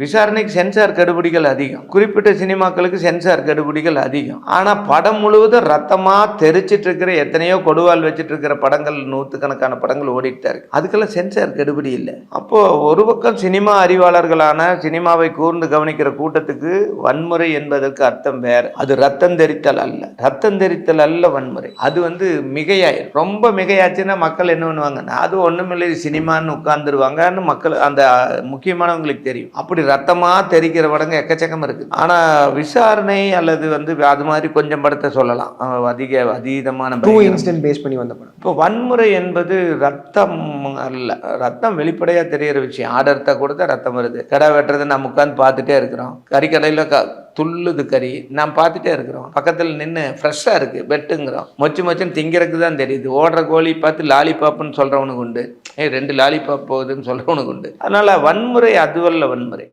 விசாரணைக்கு சென்சார் கெடுபிடிகள் அதிகம். குறிப்பிட்ட சினிமாக்களுக்கு சென்சார் கெடுபிடிகள் அதிகம். ஆனால் படம் முழுவதும் ரத்தமாக தெரிச்சிட்டு இருக்கிற எத்தனையோ கொடுவால் வச்சுட்டு இருக்கிற படங்கள், நூற்றுக்கணக்கான படங்கள் ஓடிட்டு தான் இருக்கு. அதுக்கெல்லாம் சென்சார் கெடுபிடி இல்லை. அப்போது ஒரு பக்கம் சினிமா அறிவாளர்களான சினிமாவை கூர்ந்து கவனிக்கிற கூட்டத்துக்கு வன்முறை என்பதற்கு அர்த்தம் வேறு. அது ரத்தம் தெரித்தல் அல்ல. ரத்தம் தெரித்தல் அல்ல வன்முறை. அது மிகையாயிரும். ரொம்ப மிகையாச்சுன்னா மக்கள் என்ன பண்ணுவாங்கன்னா அது ஒன்றுமில்லை சினிமான்னு உட்கார்ந்துருவாங்கன்னு மக்கள் அந்த முக்கியமானவங்களுக்கு தெரியும். அப்படி ரத்தமாக தெரிக்கிற படங்க எக்கச்சக்கம் இருக்குது. ஆனால் விசாரணை அல்லது அது மாதிரி கொஞ்சம் படத்தை சொல்லலாம். அதீதமான இன்சிடென்ட் பேஸ் பண்ணி வந்த படம். இப்போ வன்முறை என்பது ரத்தம் அல்ல. ரத்தம் வெளிப்படையாக தெரிகிற விஷயம். ஆர்டர்த்தை கொடுத்தா ரத்தம் வருது. கடை வெட்டுறது நம்ம உட்காந்து பார்த்துட்டே இருக்கிறோம். கறிக்கடையில் துள்ளுது கறி, நாம் பார்த்துட்டே இருக்கிறோம். பக்கத்தில் நின்று ஃப்ரெஷ்ஷாக இருக்குது வெட்டுங்கிறோம். மொச்சுன்னு திங்கிறதுக்கு தான் தெரியுது. ஓடுற கோழி பார்த்து லாலிபாப்புன்னு சொல்கிறவனுக்கு உண்டு. 2 லாலிபாப் போகுதுன்னு சொல்கிறவனுக்கு உண்டு. அதனால் வன்முறை அதுவல்ல வன்முறை.